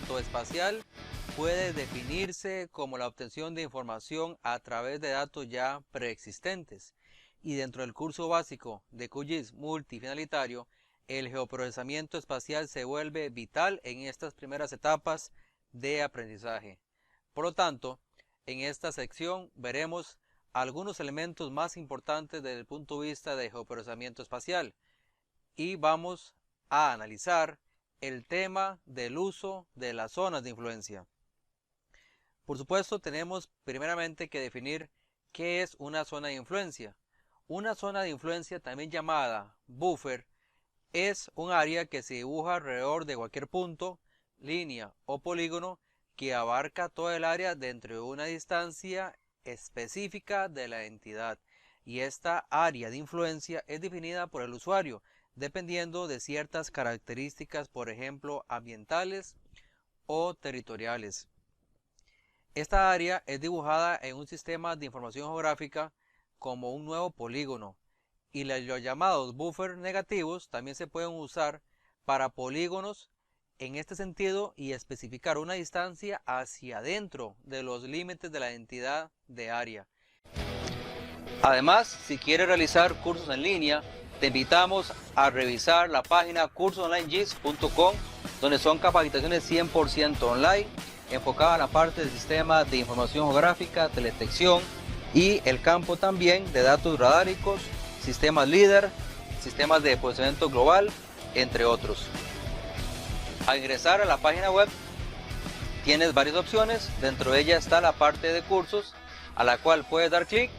geoprocesamiento espacial puede definirse como la obtención de información a través de datos ya preexistentes. Y dentro del curso básico de QGIS multifinalitario, el geoprocesamiento espacial se vuelve vital en estas primeras etapas de aprendizaje. Por lo tanto, en esta sección veremos algunos elementos más importantes desde el punto de vista de geoprocesamiento espacial y vamos a analizar el tema del uso de las zonas de influencia. Por supuesto, tenemos primeramente que definir qué es una zona de influencia. Una zona de influencia, también llamada buffer, es un área que se dibuja alrededor de cualquier punto, línea o polígono que abarca toda el área dentro de una distancia específica de la entidad. Y esta área de influencia es definida por el usuario, dependiendo de ciertas características, por ejemplo, ambientales o territoriales. Esta área es dibujada en un sistema de información geográfica como un nuevo polígono, y los llamados buffers negativos también se pueden usar para polígonos en este sentido y especificar una distancia hacia adentro de los límites de la entidad de área. Además, si quieres realizar cursos en línea, te invitamos a revisar la página cursosonlinegis.com, donde son capacitaciones 100% online, enfocadas en la parte del sistema de información geográfica, teledetección y el campo también de datos radáricos, sistemas líder, sistemas de posicionamiento global, entre otros. Al ingresar a la página web, tienes varias opciones. Dentro de ella está la parte de cursos, a la cual puedes dar clic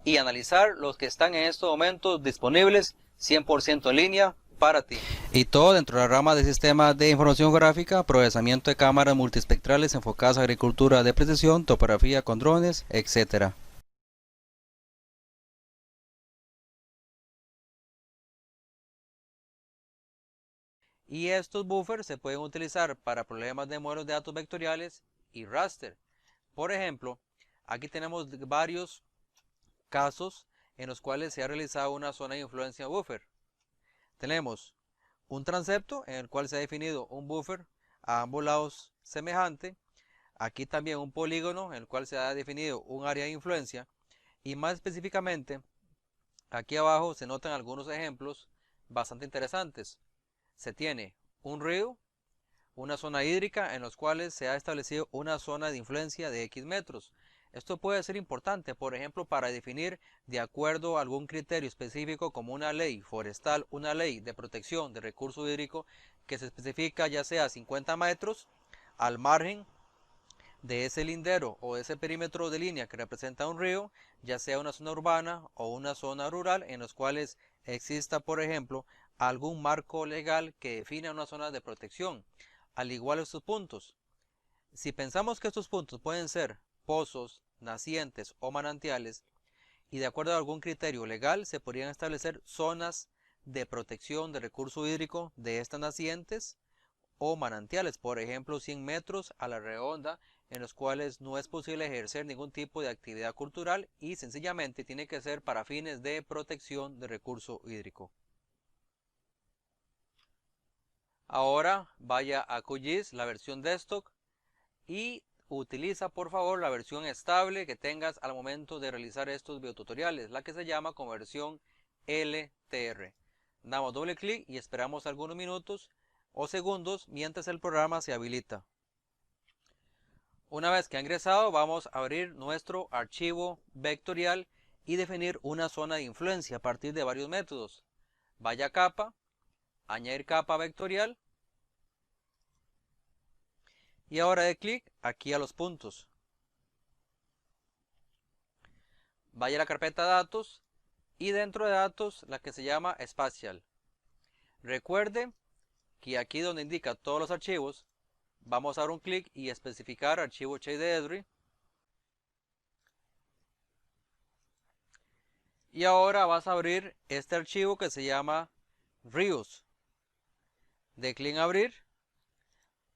y analizar los que están en estos momentos disponibles 100% en línea para ti. Y todo dentro de la rama de sistemas de información gráfica, procesamiento de cámaras multiespectrales enfocadas a agricultura de precisión, topografía con drones, etc. Y estos buffers se pueden utilizar para problemas de modelos de datos vectoriales y raster. Por ejemplo, aquí tenemos varios casos en los cuales se ha realizado una zona de influencia buffer. Tenemos un transepto en el cual se ha definido un buffer a ambos lados semejante. Aquí también un polígono en el cual se ha definido un área de influencia. Y más específicamente, aquí abajo se notan algunos ejemplos bastante interesantes. Se tiene un río, una zona hídrica en los cuales se ha establecido una zona de influencia de X metros. Esto puede ser importante, por ejemplo, para definir de acuerdo a algún criterio específico como una ley forestal, una ley de protección de recurso hídrico que se especifica ya sea 50 metros al margen de ese lindero o ese perímetro de línea que representa un río, ya sea una zona urbana o una zona rural en los cuales exista, por ejemplo, algún marco legal que define una zona de protección. Al igual estos puntos, si pensamos que estos puntos pueden ser pozos, nacientes o manantiales, y de acuerdo a algún criterio legal se podrían establecer zonas de protección de recurso hídrico de estas nacientes o manantiales, por ejemplo 100 metros a la redonda, en los cuales no es posible ejercer ningún tipo de actividad cultural y sencillamente tiene que ser para fines de protección de recurso hídrico. Ahora vaya a QGIS, la versión desktop, y utiliza por favor la versión estable que tengas al momento de realizar estos videotutoriales, la que se llama conversión LTR. Damos doble clic y esperamos algunos minutos o segundos mientras el programa se habilita. Una vez que ha ingresado, vamos a abrir nuestro archivo vectorial y definir una zona de influencia a partir de varios métodos. Vaya a capa, añadir capa vectorial y ahora dé clic aquí a los puntos. Vaya a la carpeta datos y dentro de datos la que se llama Spatial. Recuerde que aquí donde indica todos los archivos, vamos a dar un clic y especificar archivo Chase de Esri. Y ahora vas a abrir este archivo que se llama Ríos. De clic en abrir,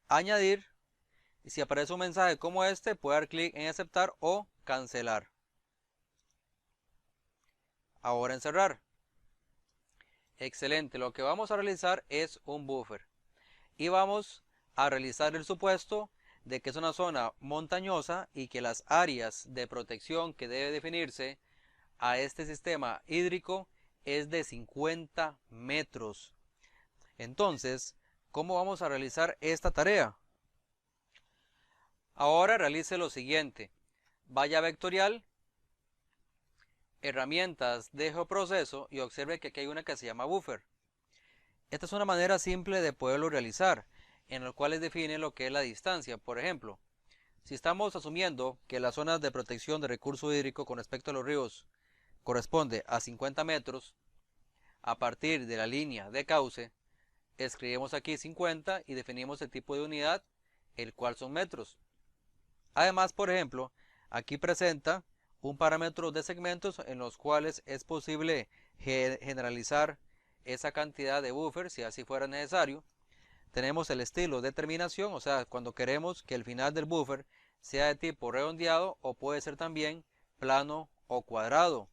añadir, y si aparece un mensaje como este, puede dar clic en aceptar o cancelar. Ahora en cerrar. Excelente, lo que vamos a realizar es un buffer. Y vamos a realizar el supuesto de que es una zona montañosa y que las áreas de protección que debe definirse a este sistema hídrico es de 50 metros. Entonces, ¿cómo vamos a realizar esta tarea? Ahora realice lo siguiente. Vaya a vectorial, herramientas de geoproceso y observe que aquí hay una que se llama buffer. Esta es una manera simple de poderlo realizar, en la cual define lo que es la distancia. Por ejemplo, si estamos asumiendo que las zonas de protección de recurso hídrico con respecto a los ríos corresponde a 50 metros, a partir de la línea de cauce, escribimos aquí 50 y definimos el tipo de unidad, el cual son metros. Además, por ejemplo, aquí presenta un parámetro de segmentos en los cuales es posible generalizar esa cantidad de buffer si así fuera necesario. Tenemos el estilo de terminación, o sea, cuando queremos que el final del buffer sea de tipo redondeado o puede ser también plano o cuadrado.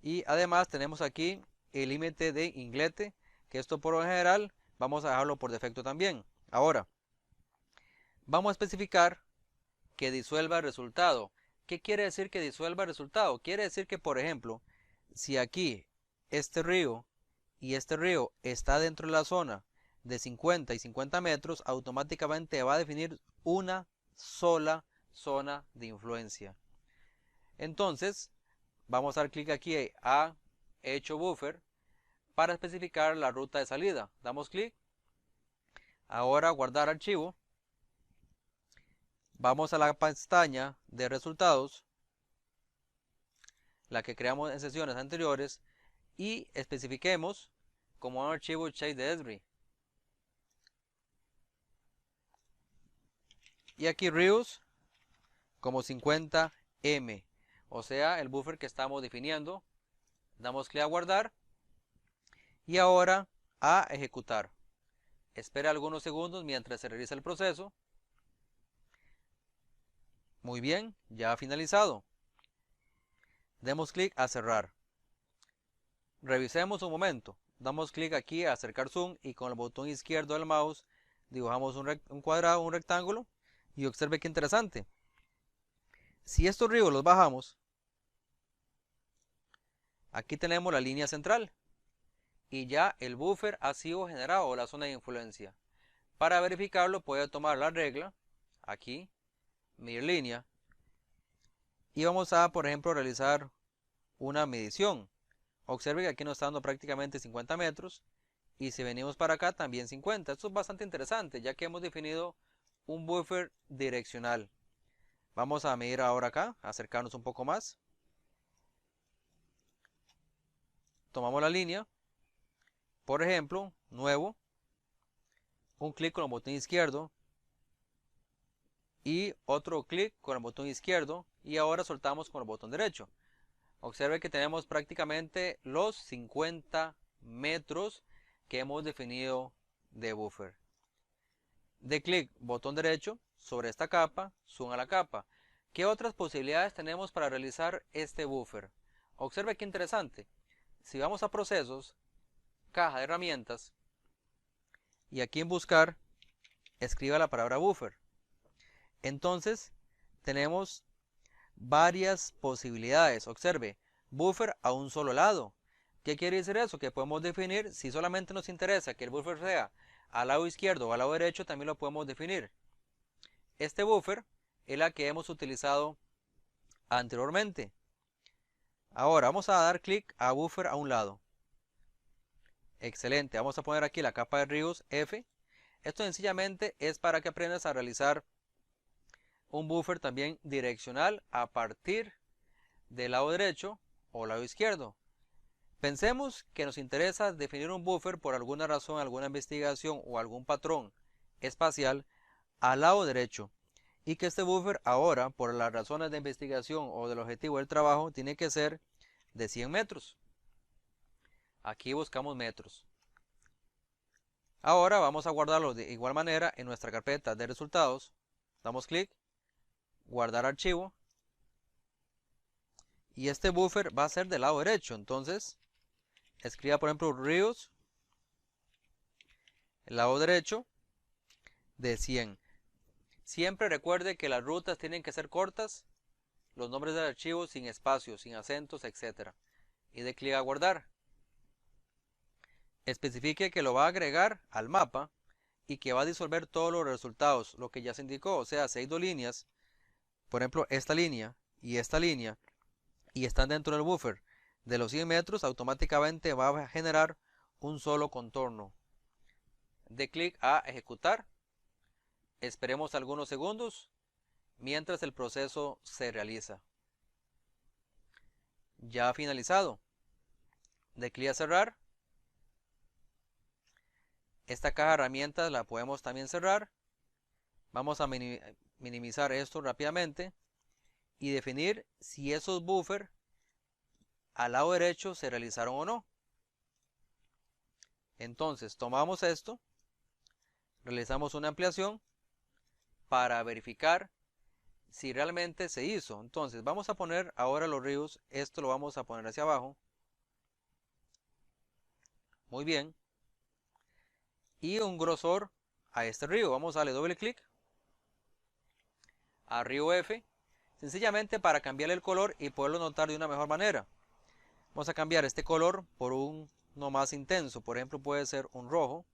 Y además tenemos aquí el límite de inglete, que esto por lo general vamos a dejarlo por defecto también. Ahora, vamos a especificar que disuelva el resultado. ¿Qué quiere decir que disuelva el resultado? Quiere decir que, por ejemplo, si aquí este río y este río está dentro de la zona de 50 y 50 metros, automáticamente va a definir una sola zona de influencia. Entonces, vamos a dar clic aquí a hecho buffer para especificar la ruta de salida. Damos clic. Ahora guardar archivo. Vamos a la pestaña de resultados, la que creamos en sesiones anteriores, y especifiquemos como un archivo shape de Esri. Y aquí Reuse como 50M, o sea, el buffer que estamos definiendo. Damos clic a guardar y ahora a ejecutar. Espera algunos segundos mientras se realiza el proceso. Muy bien, ya ha finalizado. Demos clic a cerrar. Revisemos un momento. Damos clic aquí a acercar zoom y con el botón izquierdo del mouse dibujamos un cuadrado, un rectángulo, y observe qué interesante. Si estos ríos los bajamos, aquí tenemos la línea central y ya el buffer ha sido generado, o la zona de influencia. Para verificarlo puede tomar la regla, aquí, medir línea, y vamos a, por ejemplo, realizar una medición. Observe que aquí nos está dando prácticamente 50 metros y si venimos para acá también 50. Esto es bastante interesante ya que hemos definido un buffer direccional. Vamos a medir ahora acá, acercarnos un poco más. Tomamos la línea, por ejemplo, nuevo, un clic con el botón izquierdo y otro clic con el botón izquierdo y ahora soltamos con el botón derecho. Observe que tenemos prácticamente los 50 metros que hemos definido de buffer. De clic botón derecho sobre esta capa, zoom a la capa. ¿Qué otras posibilidades tenemos para realizar este buffer? Observe qué interesante. Si vamos a procesos, caja de herramientas y aquí en buscar escriba la palabra buffer. Entonces tenemos varias posibilidades. Observe, buffer a un solo lado. ¿Qué quiere decir eso? Que podemos definir, si solamente nos interesa que el buffer sea al lado izquierdo o al lado derecho, también lo podemos definir. Este buffer es la que hemos utilizado anteriormente. Ahora vamos a dar clic a buffer a un lado. Excelente, vamos a poner aquí la capa de ríos F. Esto sencillamente es para que aprendas a realizar un buffer también direccional a partir del lado derecho o lado izquierdo. Pensemos que nos interesa definir un buffer por alguna razón, alguna investigación o algún patrón espacial al lado derecho y que este buffer ahora, por las razones de investigación o del objetivo del trabajo, tiene que ser de 100 metros. Aquí buscamos metros. Ahora vamos a guardarlo de igual manera en nuestra carpeta de resultados. Damos clic, guardar archivo. Y este buffer va a ser del lado derecho. Entonces, escriba por ejemplo ríos, el lado derecho. de 100. Siempre recuerde que las rutas tienen que ser cortas, los nombres del archivo sin espacios, sin acentos, etc. Y de clic a guardar. Especifique que lo va a agregar al mapa y que va a disolver todos los resultados, lo que ya se indicó. O sea, si hay dos líneas, por ejemplo esta línea, y están dentro del buffer de los 100 metros, automáticamente va a generar un solo contorno. De clic a ejecutar. Esperemos algunos segundos mientras el proceso se realiza. Ya ha finalizado. De clic a cerrar. Esta caja de herramientas la podemos también cerrar. Vamos a minimizar esto rápidamente y definir si esos buffers al lado derecho se realizaron o no. Entonces tomamos esto, realizamos una ampliación para verificar si realmente se hizo. Entonces vamos a poner ahora los ríos, esto lo vamos a poner hacia abajo. Muy bien. Y un grosor a este río. Vamos a darle doble clic a río F, sencillamente para cambiarle el color y poderlo notar de una mejor manera. Vamos a cambiar este color por uno más intenso, por ejemplo puede ser un rojo.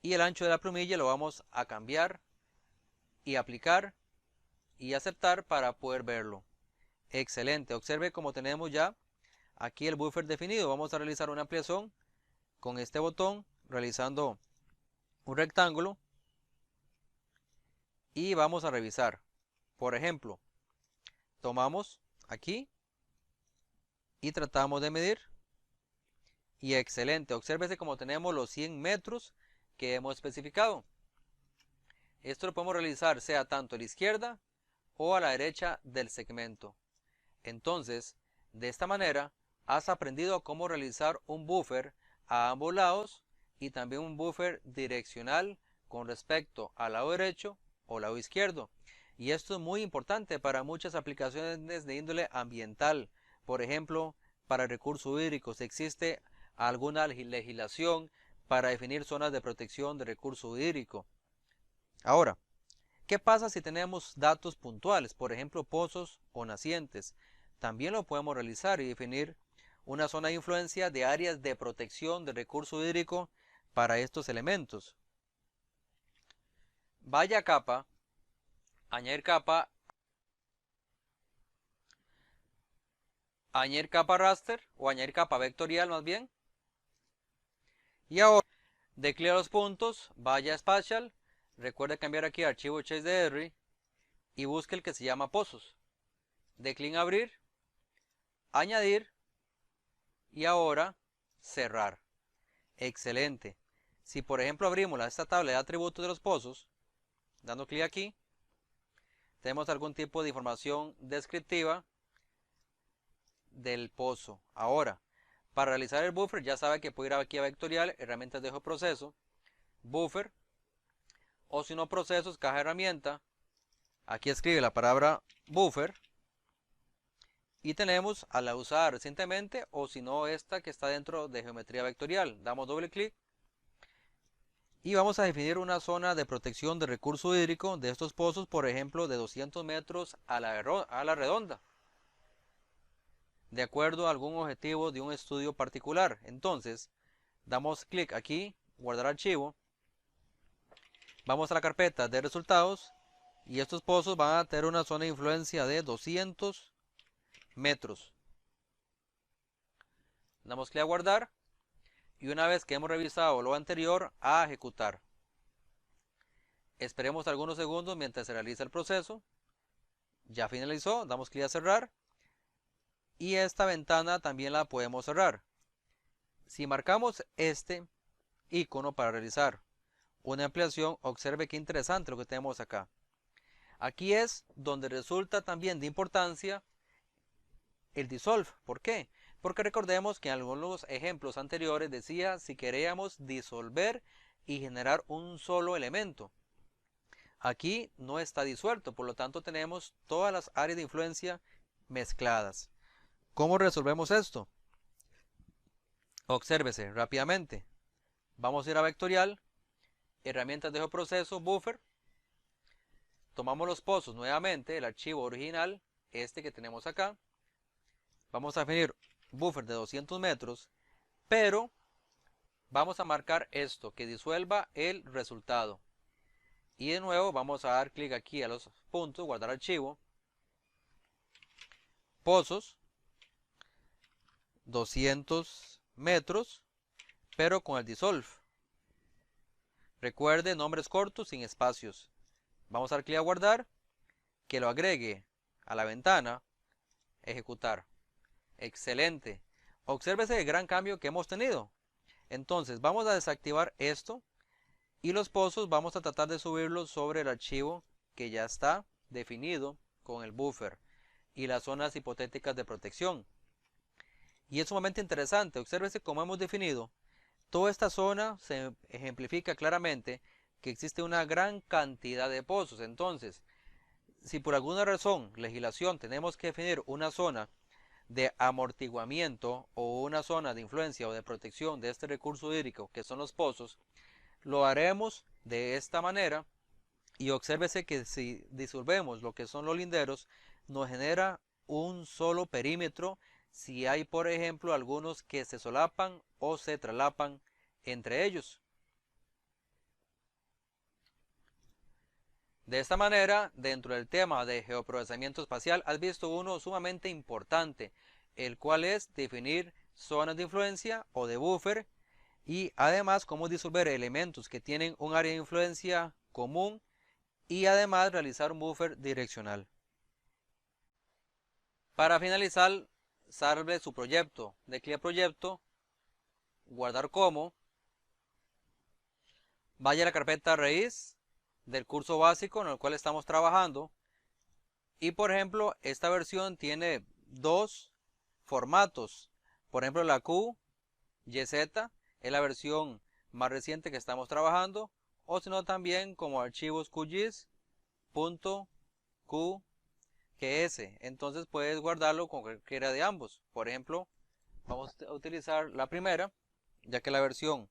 Y el ancho de la plumilla lo vamos a cambiar y aplicar y aceptar para poder verlo. Excelente, observe como tenemos ya aquí el buffer definido. Vamos a realizar una ampliación con este botón, realizando un rectángulo y vamos a revisar. Por ejemplo, tomamos aquí y tratamos de medir y excelente, obsérvese como tenemos los 100 metros que hemos especificado. Esto lo podemos realizar sea tanto a la izquierda o a la derecha del segmento. Entonces, de esta manera has aprendido cómo realizar un buffer a ambos lados y también un buffer direccional con respecto al lado derecho o lado izquierdo. Y esto es muy importante para muchas aplicaciones de índole ambiental. Por ejemplo, para recursos hídricos existe alguna legislación para definir zonas de protección de recurso hídrico. Ahora, ¿qué pasa si tenemos datos puntuales? Por ejemplo, pozos o nacientes. También lo podemos realizar y definir una zona de influencia de áreas de protección de recurso hídrico para estos elementos. Vaya a capa, añadir capa raster o añadir capa vectorial más bien. Y ahora, de clic a los puntos, vaya a Spatial, recuerde cambiar aquí archivo ChaseDR y busque el que se llama pozos. De clic en abrir, añadir y ahora cerrar. Excelente. Si por ejemplo abrimos esta tabla de atributos de los pozos, dando clic aquí, tenemos algún tipo de información descriptiva del pozo. Ahora, para realizar el buffer ya sabe que puede ir aquí a vectorial, herramientas de proceso, buffer, o si no procesos, caja de herramienta, aquí escribe la palabra buffer, y tenemos a la usada recientemente o si no esta que está dentro de geometría vectorial. Damos doble clic y vamos a definir una zona de protección de recurso hídrico de estos pozos, por ejemplo de 200 metros a la redonda, de acuerdo a algún objetivo de un estudio particular. Entonces damos clic aquí, guardar archivo, vamos a la carpeta de resultados y estos pozos van a tener una zona de influencia de 200 metros. Damos clic a guardar y una vez que hemos revisado lo anterior, a ejecutar. Esperemos algunos segundos mientras se realiza el proceso. Ya finalizó, damos clic a cerrar y esta ventana también la podemos cerrar. Si marcamos este icono para realizar una ampliación, observe qué interesante lo que tenemos acá. Aquí es donde resulta también de importancia el dissolve. ¿Por qué? Porque recordemos que en algunos ejemplos anteriores decía si queríamos disolver y generar un solo elemento. Aquí no está disuelto, por lo tanto tenemos todas las áreas de influencia mezcladas. ¿Cómo resolvemos esto? Obsérvese rápidamente. Vamos a ir a vectorial, herramientas de geoproceso, buffer. Tomamos los pozos nuevamente, el archivo original, este que tenemos acá. Vamos a definir buffer de 200 metros, pero vamos a marcar esto, que disuelva el resultado. Y de nuevo vamos a dar clic aquí a los puntos, guardar archivo, pozos, 200 metros, pero con el dissolve. Recuerde, nombres cortos sin espacios. Vamos a dar clic a guardar, que lo agregue a la ventana, ejecutar. Excelente. Obsérvese el gran cambio que hemos tenido. Entonces vamos a desactivar esto y los pozos vamos a tratar de subirlos sobre el archivo que ya está definido con el buffer y las zonas hipotéticas de protección. Y es sumamente interesante. Obsérvese cómo hemos definido toda esta zona. Se ejemplifica claramente que existe una gran cantidad de pozos. Entonces, si por alguna razón, legislación, tenemos que definir una zona de amortiguamiento o una zona de influencia o de protección de este recurso hídrico que son los pozos, lo haremos de esta manera. Y obsérvese que si disolvemos lo que son los linderos, nos genera un solo perímetro si hay, por ejemplo, algunos que se solapan o se traslapan entre ellos. De esta manera, dentro del tema de geoprocesamiento espacial, has visto uno sumamente importante, el cual es definir zonas de influencia o de buffer y además cómo disolver elementos que tienen un área de influencia común y además realizar un buffer direccional. Para finalizar, salve su proyecto, de clic a proyecto, guardar como, vaya a la carpeta raíz del curso básico en el cual estamos trabajando y por ejemplo esta versión tiene dos formatos, por ejemplo la QYZ es la versión más reciente que estamos trabajando, o sino también como archivos QGIS.qs. Entonces puedes guardarlo con cualquiera de ambos. Por ejemplo, vamos a utilizar la primera, ya que es la versión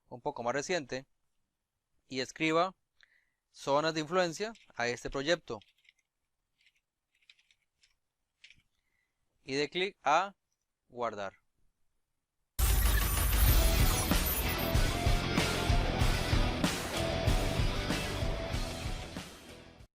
un poco más reciente, y escriba zonas de influencia a este proyecto y dé clic a guardar.